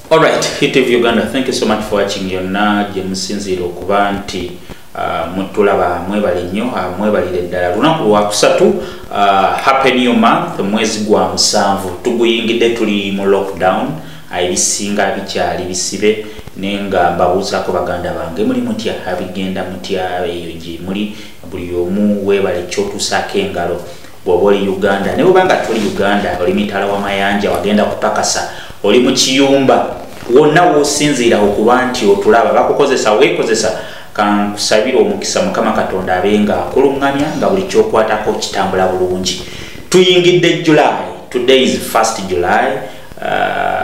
Alright, Hit of Uganda, thank you so much for watching yonna gye musinziira okuba nti mutulaba mwebale nnyo mwebalire ddala lunaku lwa kusatu happy new month mwezi gwa musanvu tuguyingidde tuli mu lockdown ebisinga bikyali bisibe nenga mbabuuzako baganda bange muli mutya abigenda mutya eyo gye muli buli omu weebale kyotuusaako engalo bw'oba oli Uganda ne bw'oba nga tuli Uganda oli mitala w'amayanja wagenda kupakasa oli mu kiyumba wonna w'osinziira okuba nti otulaba bakukozesa weekozesa kankusabira omukisa Mukama Katonda abenga akulungamya nga buli kyokwatako kitambula bulungi. Tuyingidde July, today is 1st July.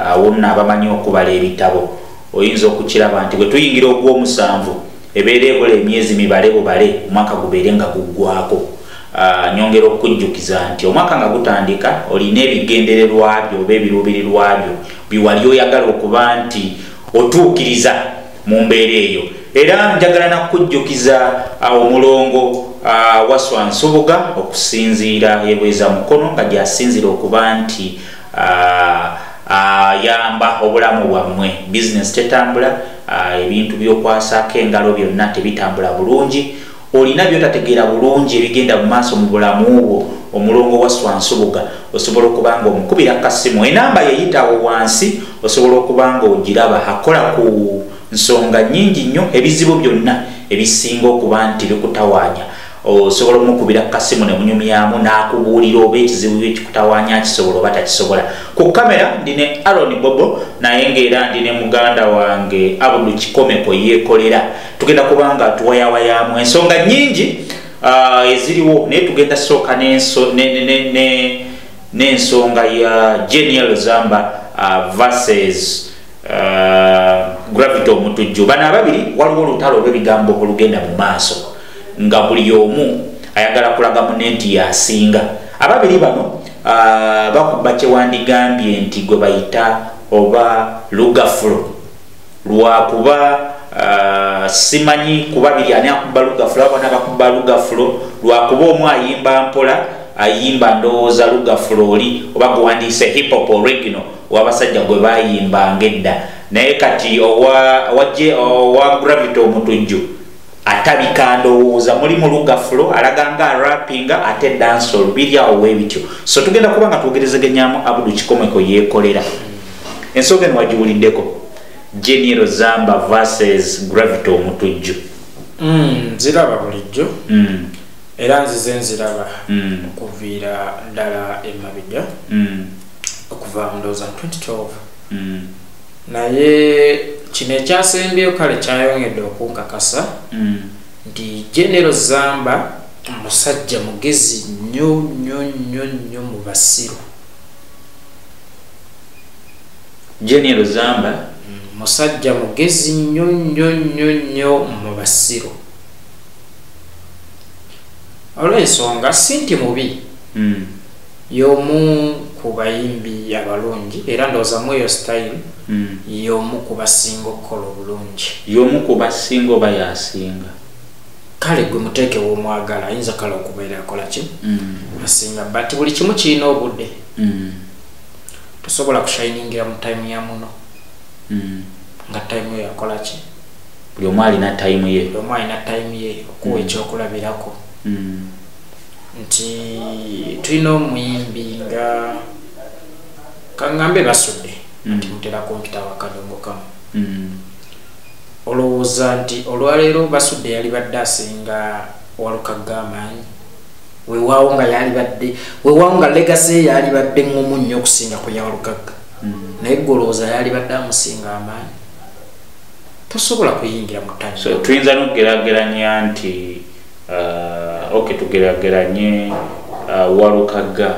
Awonna abamanyi okubala ebitabo oyinza okukiraba nti bwe tuyingira ogw'omusanvu ebeera ebola emyezi mibale bubale omwaka gubeere nga guggwako. Nyongera okujjukiza nti omwaka nga gutandika olina ebigendererwa byo oba ebiruubirirwa byo biwali oyagala okuba nti otuukiriza mu mbeera eyo. Era njagala nakujjukiza omulongo Waswa Nsubuga okusinziira yebweza mukono nga gyasinzira okuba nti yamba obulamu bwammwe business tetambula ebintu byokwasaako engalo byonna tebitambula bulungi olina byotategeera bulungi ebigenda mu maaso mu bulamu bwo omulongo Waswa Nsubuga osobola okuba nga omukubira kasimu enamba yeyitawo wansi osobola okuba nga ogiraba akola ku nsonga nyingi nnyo ebizibu byonna ebisinga okuba nti bikutawaanya osobola omukubira kasimu ne munyumyamu n'akubuulira oba ekizibu ekikutawaanya kisobola oba takisobola. Ku kamera ndine Aaron Bobo naye ng'era ndine muganda wange Abdul Kikomeko yeekolera tugenda kuba nga tuwayawayamu ensonga nyingi eziriwo naye tugenda sooka n'ensonga ya Genial Zamba versus Gravity Omutujju. Bano ababiri waliwo olutalo olw'ebigambo olugenda mu maaso nga buli omu ayagala kulaga munne nti yasinga. Ababiri bano bakuba kyewandigambye nti gwe bayita oba lugafulo lwakuba simanyi kuba biri ani akuba lugafulo abana bakuba lugafulo lwakuba omu ayimba mpola ayimba ndowooza lugafulo oli oba guwandiise hip hop original wabasajja gwe bayimbanga edda naye kati owa Gravity Omutujju atabika ndowooza muli mu lugafulo alaga nga rappinga ate dancehall biri awo weebityo. So tugenda kuba nga twogerezeganyaamu Abdul Kikomeko yeekolera ensonga eno wagiwuliddeko Genial Zamba versus Gravity Omutujju. Nziraba bulijjo era nzize nziraba okuviira ddala emabega okuva mu ndowooza 2012 naye kino ekyasembyeyo kale kyayongedde okunkakasa nti Genial Zamba musajja mugezi nnyo mu basiru. Genial Zamba musajja mugezi nnyo mu basiru olw'ensonga si nti mubi y'omu ku bayimbi abalungi era ndowooza mu eyo style y'omu ku basinga okukola obulungi y'omu ku basinga oba yasinga kale gwe muteeke w'omwagala ayinza kale okubeera akola ki asinga but buli kimu kirina obudde tosobola kushiningira mu time ya muno nga time yo yakola ki buli omu alina time ye okuwa ekyokulabirako nti tulina omuyimbi nga kaŋŋambe Basudde nti mutera kumpita wakadongo kamu olowooza nti olwaleero Basudde yali badde asinga Walukagga amaanyi weewaawo nga legacy yali badde ŋŋomu nnyo okusinga ku ya Walukagga naye golowooza yali badde amusinga amaanyi tosobola kuyingira mu ttani. So tuyinza n'okugerageranya nti tugerageranye Walukagga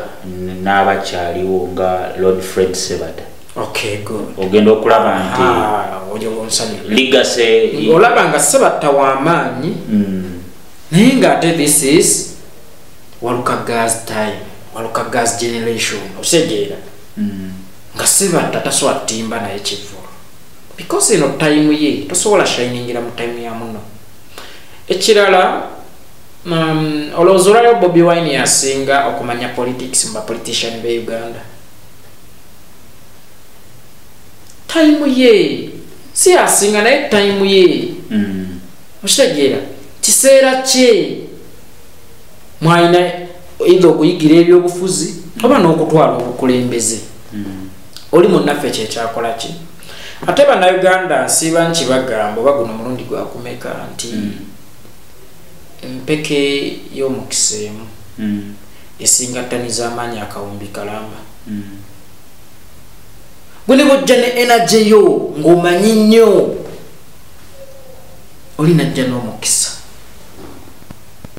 n'abakyaliwo nga Lord Fred Sebata. Okay, good. Ogenda okulaba nti legacy olaba nga Sebata w'amaanyi naye ng'ate this is Walukagga's time, Walukagga's generation osegeera nga Sebata tasobola timba naye kivulu because eno time ye tosobola shiningira mu time ya muno. Ekirala olowooza olwaliwo Bobi Wine yasinga okumanya politics mu bapolitician be Uganda time ye si asinga naye time ye okitegeera kiseera kye mwalina either okuyigira ebyobufuzi oba n'okutwala obukulembeze oli munnaffe kyekyakola ki ate bannayuganda nsiiba nkibagamba oba guno mulundi gwakumeka nti empeke y'omukisa emu esingattaniza amaanyi akawumbi kalamba gwe ne bwojja ne energy yo ng'omanyi nnyo oli najja n'omukisa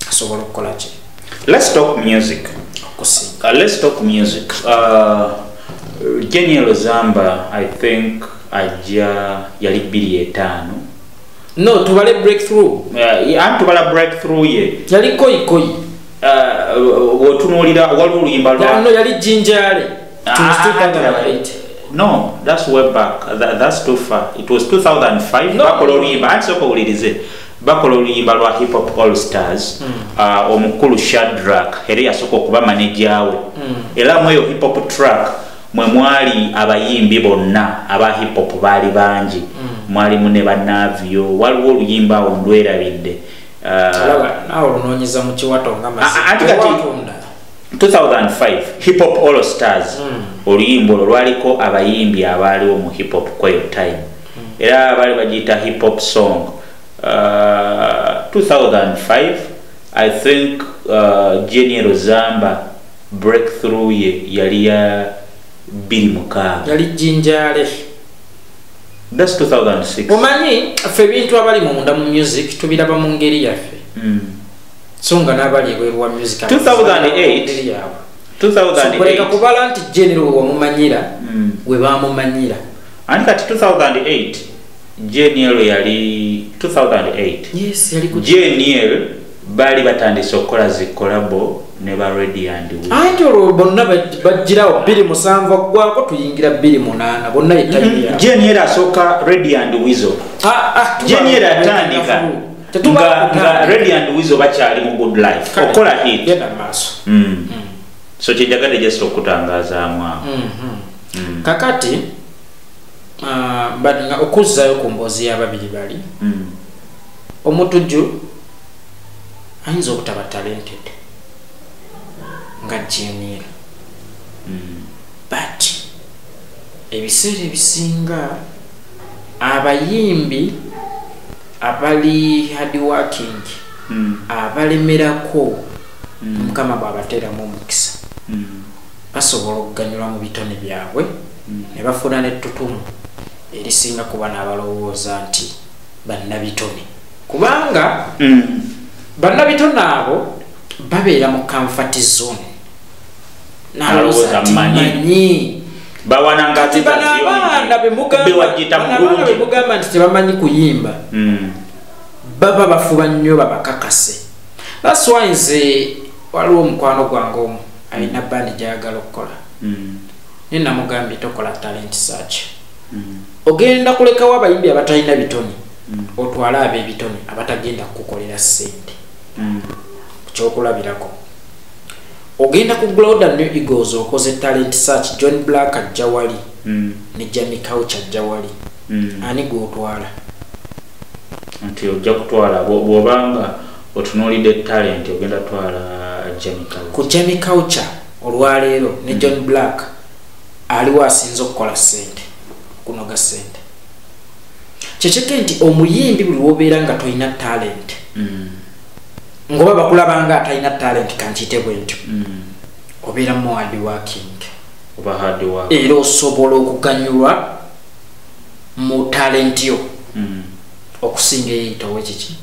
asobola okukola ki. Let's talk music. Let's talk music. Jenny Lozamba, I think yali 2-5. No, tubale breakthrough. Tubala breakthrough ye. Yali koi. Wotunulira waliwo oluyimba lwa. No, yali Jinjale. 2008. No, that's way back. That's too far. It was 2005. No. Bakola oluyimba ansoko ulirize. Bakola oluyimba lwa Hip Hop All Stars. Omukulu Shadrack era yasooka okuba manager we. Era mweyo hip hop track mwe mwali abayimbi bonna aba hip hop bali bangi. Mwali mune banavyo waliwo oluyimba ondwerabidde. Nawo lunonyeza mu kiwato nga masiko. 2005 Hip Hop All Stars oluyimba lwaliko abayimbi abaaliwo mu hip hop kwayo time. Era bali bagiyita hip hop song. 2005 I think Jenny Lozamba breakthrough ye yali ya 2-6. Yali Jinjale. That's 2006. Omanyi ffe ebintu abali munda mu music tubiraba mu ngeri yaffe. Songa n'abali ebweru music. 2008 kuleka kubala nti Jenny wamumanyira we bamumanyira. Ani kati 2008 Jenny yali 2008. Yes, yali ku Jenny bali batandise okukola zikolabo ne ba Radiant Wiz. Anjolo bonna bajirawo 2-7 gwako tuyingira 2-8 bonna yetayi ya. Jenny asoka Radiant Wiz. Jenny atandika nga Radiant Wiz bakyali mu Good Life. Okola hit. Yenda maso. So kijagade just okutangaza mwa. Kakati nga okuzzayo ku mboozi y'ababiri bali omutujju ayinza okutaba talented nga Jenny but ebiseera ebisinga abayimbi abali hard working abalemerako mukama bw'abateeramu omukisa basobola okuganyulwa mu bitone byabwe ne bafuna n'ettutumu erisinga kuba n'abalowooza nti bannabitone kubanga bannabitone abo babeera mu comfort zone n'alowooza timanyi bawanangazi banabaana bemugamba nti tebamanyi kuyimba baba bafuba nnyo babakakase. That's why nze waliwo omukwano gwange omu alina bandi gyayagala okukola ne namugambye tokola talent search. Ogenda kulekawo abayimbi abatalina bitone otwala ab'ebitone abatagenda kukolera ssente kyokulabirako. Ogenda ku Global New Eagles okoze talent search John Black ajja wali ne Jamie Couch ajja wali ani gwotwala nti ojja kutwala bw'obanga otunuulidde talent ogenda twala Jamie Couch. Ku Jamie Couch olwaleero ne John Black aliwo asinza okukola ssente kunoga ssente. Kyekyekke nti omuyimbi buli wobeera nga tolina talent ngoba bakulabanga atalina talent kankiyite bwe ntyo obeera mu hard working era osobola okuganyulwa mu talent yo okusinga eyeyitawo kiki.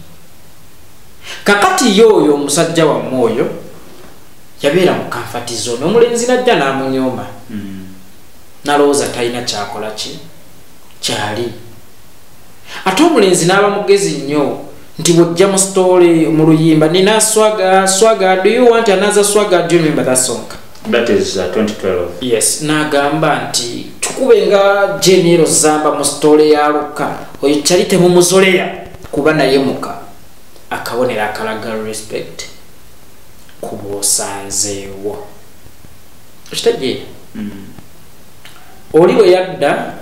Kakati yoyo omusajja wammwe oyo yabeera mu comfort zone. Omulenzi najja n'amunyooma nalowooza talina kyakola ki kyali ate omulenzi n'aba mugezi nnyo nti bw'ojja mu story mu luyimba nina swagger do you want another swagger? Do you remember that song? That is 2012. Yes, n'agamba nti tukube nga Jenny Lozamba mu story ya Luka oyo kyali temumuzoleya kuba naye muka akabonera akalaga respect kubwosanzeewo. Okitegeera oli bwe yadda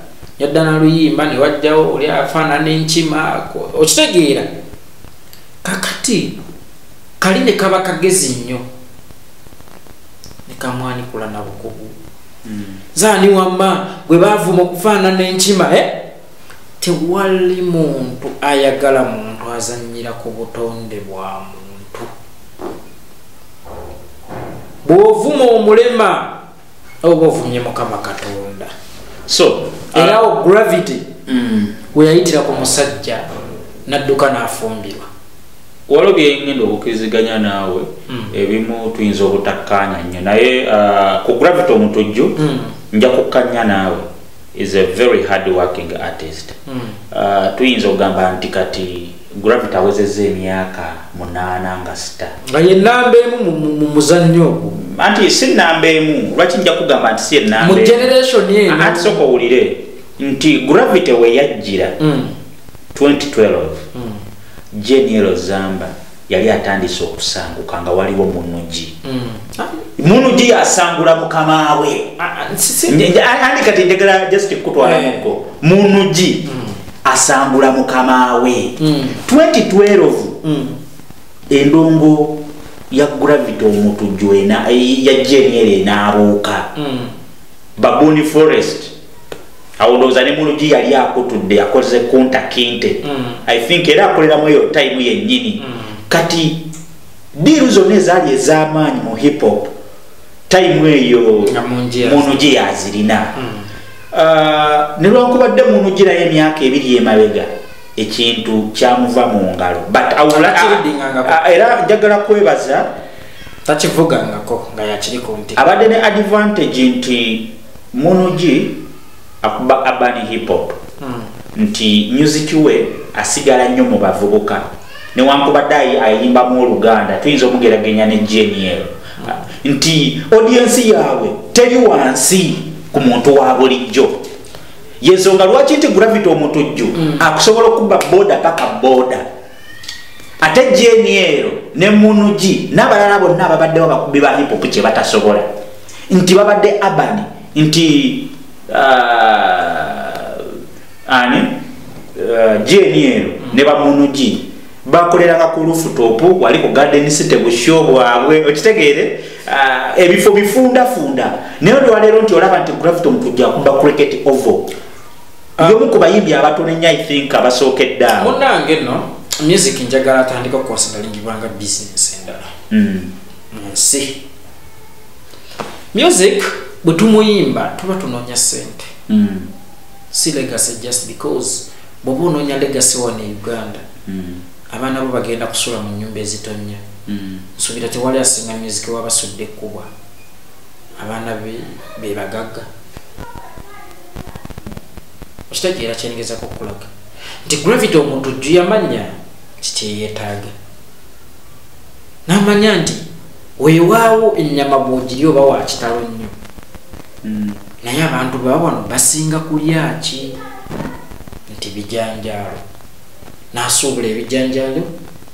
yaddana luyimba ne wajjawo oli afaanana enkima okitegeera kakati kali ne kaba kagezi nnyo ne kamwanikula na bukugu zaani wamma bwe baavuma okufaanana enkima tewali muntu ayagala muntu azannyira ku butonde bwa muntu bw'ovuma omulema oba ovumye mukama katonda so erawo gravity weyayitira ku musajja nadduka n'afumbirwa waliwo byengenda okukiriziganya naawe ebimu tuyinza obutakkaanya nnyo naye ku gravity omutujju nja kukkanya naawe is a very hard working artist tuyinza okugamba nti kati gravity awezezza emyaka 8 nga sita nga ye nnamba emu mu muzannyo ogwo anti si nnamba emu lwaki nja kugamba nti si ennamba mu generation eno anti soka owulire nti gravity we yajjira 2012 Jeniero Zamba yali atandise okusanguka nga waliwo munuji munuji yasangula mukama we andi kati njagala just kutwala muko munuji asangula mukama we 2012 endongo ya gravity omutujju ya Jeniero n'abuuka Babuni Forest awondoza ne munuji yali akutudde yakoze kunta kinte I think era akoleramu eyo time yennyini kati diru zonna ezaali ez'amaanyi mu hip hop time eyo munuji yazirina ne lwankubadde munuji naye emyaka 2 emabega ekintu kyamuva mu ngalo but era njagala kwebaza takivugangako nga yakiriko nti abadde ne advantage nti munuji akuba urban hip hop nti music we asigala nnyo mu bavubuka ne wankubadde ayimba mu Oluganda tuyinza omugeraganya ne Jeniero nti audience yaabwe teri wansi ku muntu wa bulijjo yensonga lwaki nti gravity omutujju akusobola okuba boda paka boda ate Jeniero ne munuji n'abalala bonna ababaddewo abakubi ba hip hop kye batasobola nti babadde urban nti Jeniero ne bamunuji bakoleranga ku rooftop wali ku garden city busho bwabwe okitegeere ebifo bifunda naye olwaleero nti olaba nti gravity omutujja akuba cricket oval yomu ku bayimbi abatono nnyo I think abasookedde awo munnange nno music njagala atandika okukonsidalingibwanga business endala nsi music bwe tumuyimba tuba tunoonya ssente si legacy just because bw'oba onoonya legacy wano e Uganda abaana bo bagenda kusula mu nnyumba ezitonnya nsuubira tewali asinga music wabasudde ekkubwa abaana be bagagga okitegeera kyenigezako okulaga nti gravity omuntu jju yamanya kikyeyeetaaga n'amanya nti weewaawo ennyama bw'ogiri oba wa kitalo nnyo naye abantu bawano basinga kulya ki nti bijanjaalo n'asuubula ebijanjaalo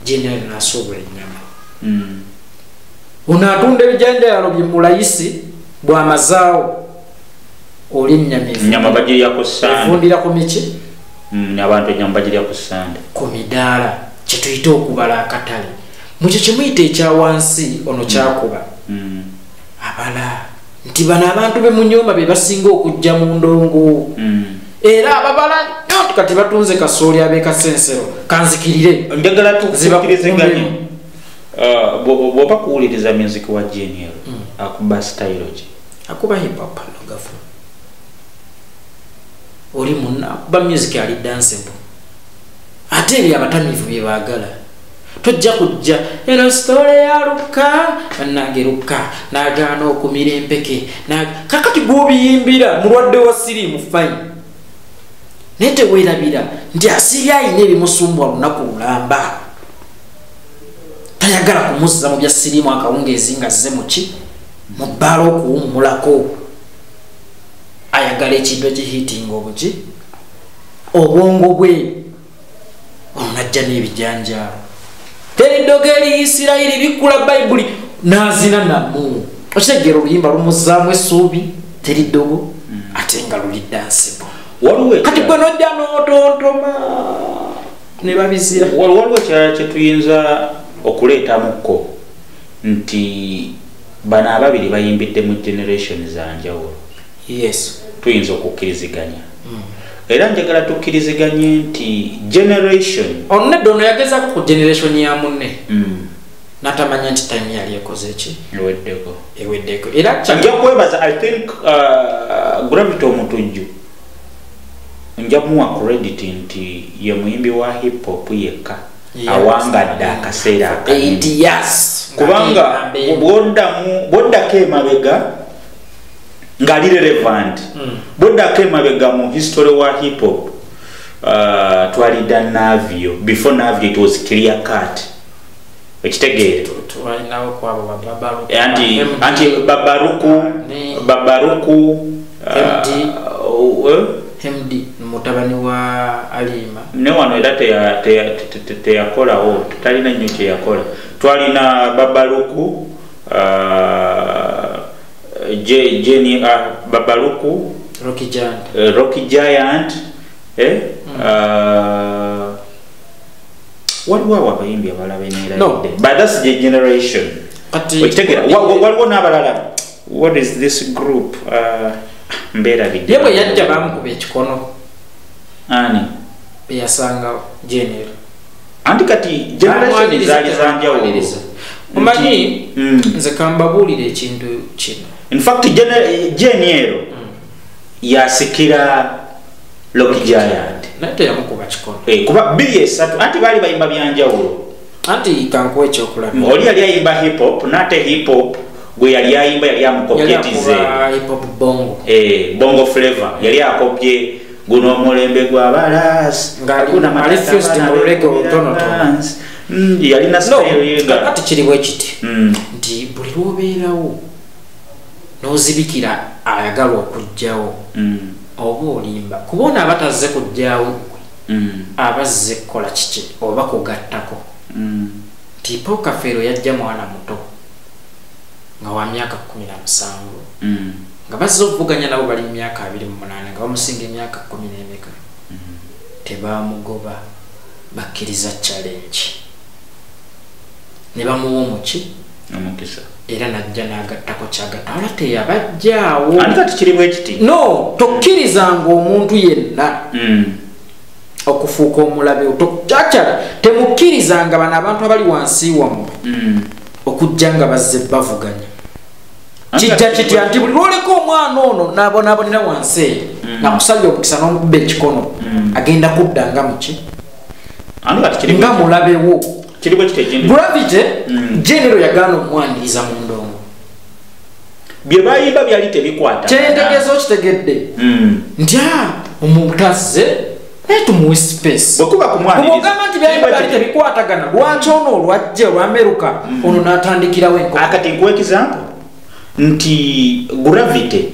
Jeniero n'asuubula ennyama ono atunda ebijanjaalo bye mulayisi bw'amazaawo oli ennyama bagirya ku ssande evundira ku miki abantu ennyama bagirya ku ssande ku midaala kye tuyita okubala akatale mukyo kye muyita ekyawansi ono kyakuba abala nti bano abantu be mu nnyumba be basinga okujja mu ndongo era ababala nnyo kati batunze kasooli ab'ekasensero kanzikirire njagala tukuzibakiriziganye bw'oba kuwuliriza music wa Jeniero akuba style ki akuba hip hop anogafu oli munna akuba music ali danceable ate ebyo abatamiivu bye baagala tojja kujja eno story ya Luka bannange Luka n'agaana okumira empeke kakati gw'obiyimbira mulwadde wa siriimu fine naye teweerabira nti asiri ayina ebimusumbwa lunaku lulamba tayagala kumuzza mu bya siriimu akawungeezi nga zze muki mu bbaala okuwummulako ayagala ekintu ekihiitinga obuki obwongo bwe onajja n'ebijanjaalo teriddoga eri Isirayiri bikkula bayibuli n'azina nammu okitegeera oluyimba lumuzaamu essuubi teriddogo ate nga luli dansibo kati gwe nojja n'otontoma ne babizira. Waliwo kye tuyinza okuleetamuko nti bano ababiri bayimbidde mu generation za njawulo. Yes. Tuyinza okukkiriziganya. Era njagala tukkiriziganye nti generation onedda ono yagezaako ku generation ya munne natamanya nti time yali ekoze ki eweddeko era nja kwebaza I think Gravity omutujju nja kumuwa credit nti ye muyimbi wa hip hop yekka awangadde akaseera 8 years kubanga bw'oddako emabega ngali relevant bw'oddako emabega mu history wa hip hop twalidda Navio. Before Navio it was clear cut ekitegeere anti babaruku MD mutabani wa Alima ne wano era teyakolawo talina nnyo kyeyakola. Twalina babaruku Jenny babaruku Rocky Giant waliwo abayimbi abalala beneeradde but that's the generation waliwo n'abalala. What is this group mbeerabidde ye bwe yajja bamukuba ekikono ani beyasangawo Jenero anti kati generation zaali zanjawulo. Omanyi nze kambabuulira ekintu kino. In fact Jenero yasikira Rocky Giant naye teyamukuba kikono kuba 2-3 anti baali bayimba byanjawulo. Anti kankuwa ekyokulaba oli yali ayimba hip hop nate hip hop gwe yali ayimba yali amukopyetize bongo flavor yali akopye guno omulembe gw'abalasi yalina kati kiriwo ekiti nti buli lwobeerawo n'ozibikira ayagala okujjawo oba olimba kubona abatazze kujjawo abazze kukola kiki oba kugattako nti Paul Kafeero yajja mwana muto nga wa myaka 17 nga bazze okuvuganya nabo bali myaka 28 nga bamusinga emyaka 10 n'emeka tebamugoba bakkiriza challenge ne bamuwa omuki omukisa era najja n'agattako kyagatta wala teyabajjaawo andi kati kirimu ekiti no tokkirizanga omuntu yenna okufuuka omulabe kyakala temukkirizanga bano abantu abali wansi wammwe okujja nga bazze bavuganya kijja kitya nti buli lwoleka omwana ono n'abonaabonera wansi eyo nakusabye omukisa n'omukuba ekikono agenda kudda nga muki nga mulabewo. Gravity Jenero yagaana omwaniriza mu ndongo bye bayimba byali tebikwata kyentegeeza okitegedde nti omuntu azze naye tumuwe space omugamba nti byayimba byali tebikwatagana lwaki ono olwajja olwameruka ono n'atandikirawo enko akati nkuwa example nti Gravity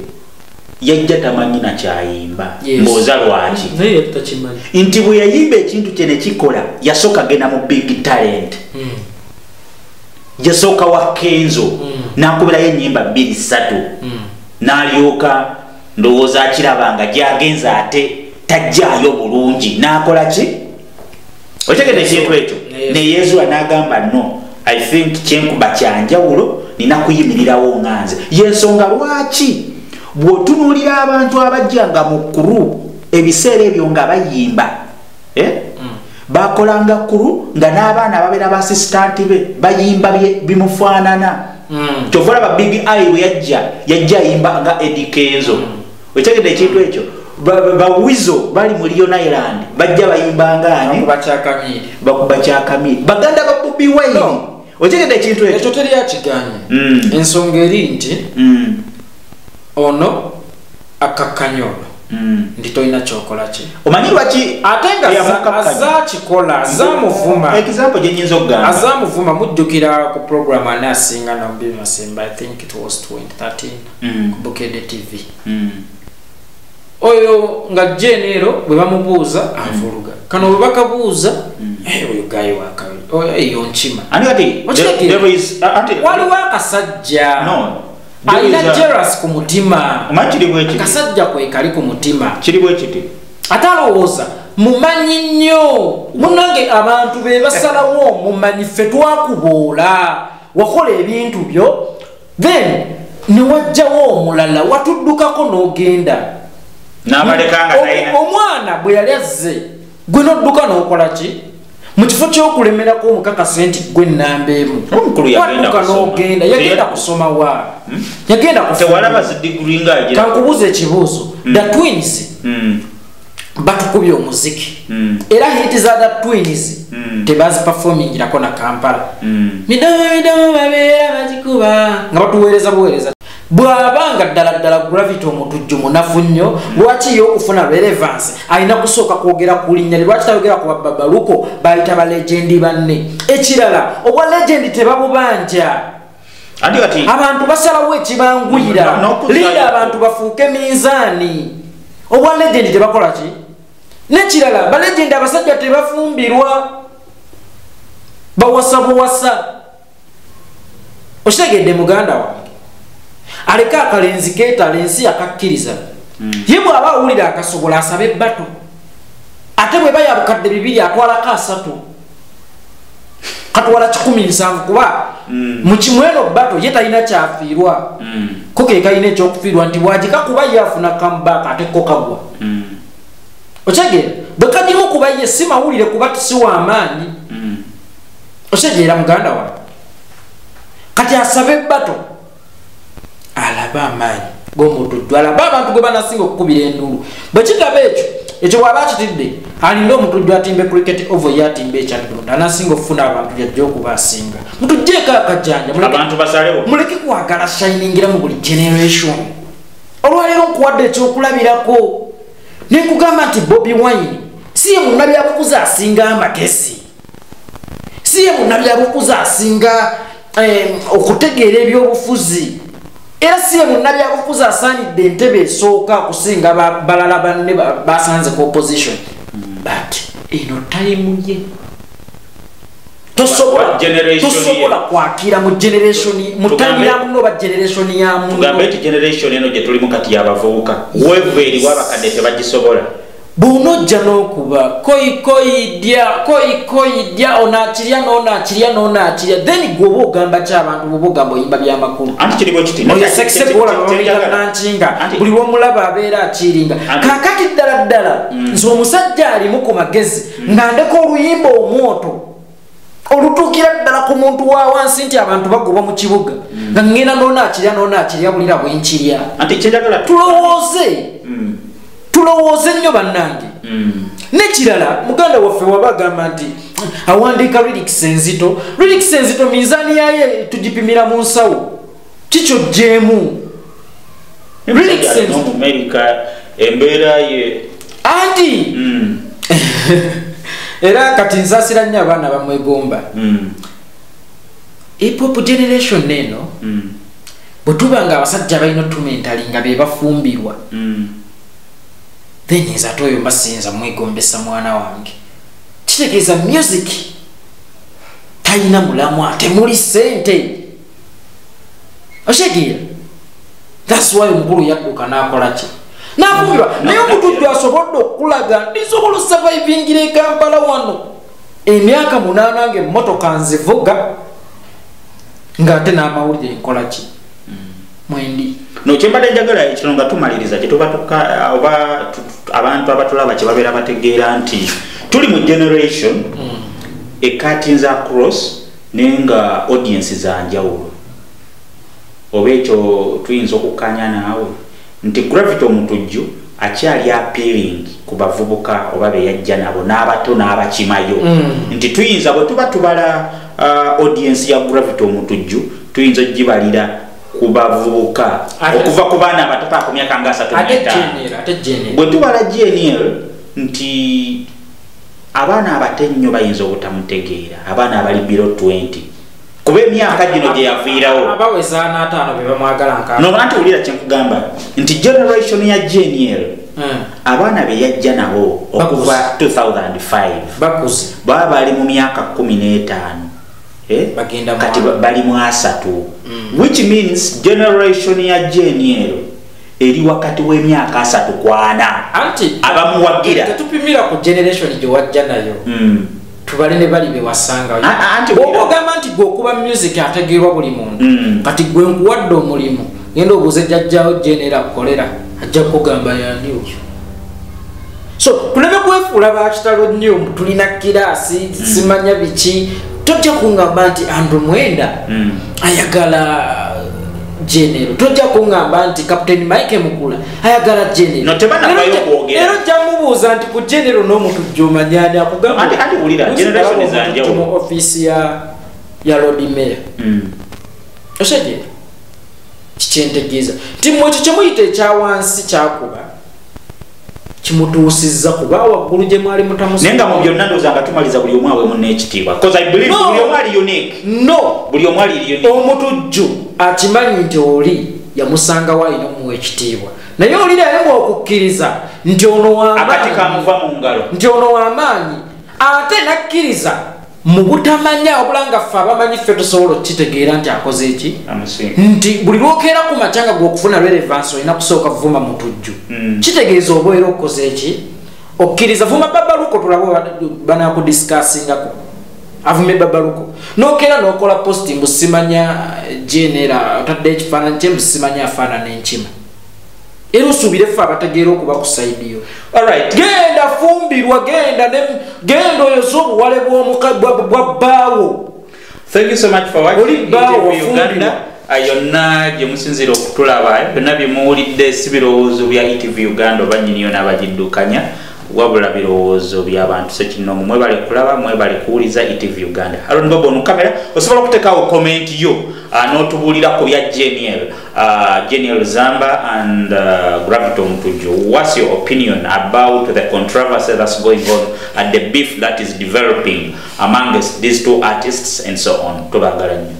yajja tamanyi na kyayimba mboza lwaki nti bwe yayimba ekintu kye ne kikola yasooka genda mu big talent yasooka wa Kenzo n'akubirayo ennyimba 2-3 n'alyoka ndowooza akirabanga gy'agenza ate tajjaayo bulungi n'akola ki otegedde ekintu ekyo neyeezuwa n'agamba no I think kyenkuba kyanjawulo nina kuyimirirawo nganze yensonga lwaki bw'otunuulira abantu abajjanga mu kuru ebiseera ebyo nga bayimba bakolanga kuru nga n'abaana ababeera baasisitanti be bayimba bimufaanana kyova olaba Big I bwe yajja ayimba nga Eddie Kenzo okitegedde ekintu ekyo bawizo bali mu Lion Island bajja bayimba ngaani bakuba kyakamiri baganda ba Bobi Wine okitegedde ekintu ekyo teri yakiganye ensonga eri nti ono akakanyolo ndi toyina kyokola ki omanyi lwaki ate nga azakikola azamuvuma example gye nnyinza okugamba azamuvuma mujjukira ku program ani asinga Nambiri Masemba I think it was 2013 ku Bukedde TV oyo nga Jenero bwe bamubuuza avuluga kano bwe bakabuuza oyo gayi wakabiri eyo nkima ani kati waliwo akasajja alina jealous ku mutima kasajja kwe kali ku mutima kiri bwe kiti atalowooza mumanyi nnyo munange abantu be basalawo mumanyi ffe twakuboola wakola ebintu byo then ne wajjawo omulala watuddukako n'ogenda omwana bwe yali azze gwe n'odduka n'okola ki mu kifo ky'okulemerako omukakase nti gwe nnamba emu wadduka n'ogenda yagenda kusoma wa yagenda kankubuuza ekibuuzo the twins batukubye omuziki era hiti za the twins tebaziperformingirako na Kampala midomo babeera bagikuba nga batuweereza buweereza bw'abanga ddala gravity omutujju munafu nnyo lwaki yo okufuna relevance alina kusooka kwogera ku linnya lwaki tayogera ku babaluko bayita balegendi banne ekirala obwa legendi tebabubanja abantu basalawo ekibanguyira linda abantu bafuuke minzaani obwa legendi tebakola ki n'ekirala balegendi abasajja tebafumbirwa bawasa buwasa okitegedde muganda wange aleka akalenzi keetala ensi yakakkiriza ye bw'aba awulira akasobola asaba ebbato ate bwe baya bukadde 2 atwalako 3 katwala 17 kuba mu kimweno bbato ye talina kyafiirwa ko ke kalina ekyokufiirwa nti bwagika kuba ye afuna comeback ate ko kagwa okyegera bwe kagimu kuba ye si mawulire kuba tisi w'amaanyi okyegeera muganda wange kati asaba ebbato alaba amaanyi g'omutujju alaba abantu gwe banasinga okukubira endulu bwe kitaba ekyo bw'aba akitidde alinda omutujju atimbe cricket ovo ye atimbe ekyaddondo anasinga okufuna abantu jajja okuba asinga mutujjeeko akajjanja muleke kwagala shiningira mu buli generation olwaleero nkuwadde ekyokulabirako nenkugamba nti Bobi Wine si ye munnabyabufuzi asinga amagezi si ye munnabyabufuzi asinga okutegeera ebyobufuzi era si ye munnabyabufuzi asaanidde entebe esooka okusinga balala banne basanze ku opposition but eno time ye tosobola kwakira mu generation mutangira muno ba generation ya muno tugambe eti generation eno gye tulimu kati y'abavubuka weveeri w'abakadde tebagisobola bunojja n'okuba koidya onaakirya then gwoba ogamba ky'abantu bwoba ogamba oyimba by'amakulu anti kiri bwe kiti nankinga buli w'omulaba abeera akiringa kaakati ddala nze omusajja alimu ku magezi nga ndeka oluyimba omwoto olutuukira ddala ku muntu wa wansi nti abantu bagobwa mu kibuga nga ngenda n'onaakirya bulira bwenkirya anti kyenjagala tulowooze nnyo bannange n'ekirala muganda waffe wabagamba nti awandiika lyrics enzito minzaani yaye tugipimira mu nsawo kikyojjeemu embeera ye anti era kati nsaasira nnyo abaana bamwegomba hip-hop generation eno bwe tuba nga abasajja balina otumentali nga be bafumbirwa then nze ate oyo mbasinza mwegombesa mwana wange kitegeeza music talina mulamwa temuli ssente okitegeera that's why omukulu yadduka n'akola ki n'afumbirwa naye omutujju asobodde okulaga ndisobola osurvivingira e Kampala wano emyaka 8 nga emmotoka nzivuga ng'ate n'amawulire nkola ki mwendi no kyembadde njagala ekino nga tumaliriza kyetuba oba abantu abatulaba kye babeera bategeera nti tuli mu generation ekatinza across naye nga audience za njawulo oba ekyo tuyinza okukkanya naawe nti Gravity omutujju akyali appealing ku bavubuka oba be yajja nabo n'abato n'abakimayo nti tuyinza bwe tuba tubala audience ya Gravity omutujju tuyinza ogibalira kubavubuka okuva ku baana abato ku myaka nga 35 bwe tubala GNL nti abaana abato ennyo bayinza obutamutegeera abaana abali below 20 kuba emyaka gino gye yaviirawo abaweza 5 be bamwagala nka no anti ulira kyenkugamba nti generation ya GNL abaana be yajja nabo okuva 2005 baba bali mu myaka 15 kati bali mu 3 which means generation ya JNL eri wakati w'emyaka 3 ku 4 anti abamuwagira tetupimira ku generation gye wajja nayo tubale ne bali bewasanga anti ogamba nti gwe okuba music ategeerwa buli muntu kati gwe nkuwadde omulimu genda obuuze jjajjawo JNL kukolera ajja kugamba yani oyo so tuleme kwefuula bakitalo nnyo tulina kiraasi simanya biki tojja kungamba nti Andrew Mwenda ayagala JNL tojja kungamba nti Captain Mike Mukula ayagala JNL no tebana bayo kwogera era jamubuuza nti ku JNL n'omuntu jomanyani akugamba anti ulira generation zanjawo mu office ya Lord Mayor oshaje kichentegeeza nti mwekyo kyemuyita ekyawansi kyakuba kimutuusizza kuba waggulu gye mwali mutamusi nenga mu byonna ndowooza nga tumaliza buli omu awe munneekitiibwa because I believe buli omu ali unique buli omu ali unique omutujju akimanyi nti oli yamusanga walina omuwa ekitiibwa naye olirayo ng'okukkiriza nti ono w'amaanyi ate nakkiriza mu butamanya obula nga ffe abamanyi ffe tusobola okitegeera nti akoze eki nti buli lwokeera ku makyanga gw'okufuna relevance olina kusooka vuma mutujju kitegeeza oba era okukoze eki okkiriza vuma babaluko tulaba banakudiscussingako avume babaluko nokeera n'okola posti mbu simanya JNL otadde ekifaananyi kye mbu simanya afaanana enkima era osuubire ffe abategeera okuba ku saidi yo genda fumbirwa genda oyoza obuwale bwa bbaawo. Thank you so much for watching ITV Uganda. Yonna gye musinzira okutulaba byonna bye muwulidde si birowoozo bya ITV Uganda oba nnyini yo n'abagiddukanya wabula birowoozo by'abantu sekinomu mwebale kulaba mwebale kuwuliza ITV Uganda. Aaron Bobo no kamera osobola okuteekawo comment yo n'otubuulira ku bya JNL Zamba and Gravity Omutujju. What's your opinion about the controversy that's going on and the beef that is developing amongst these two artists and so on? Tubagala nnyo.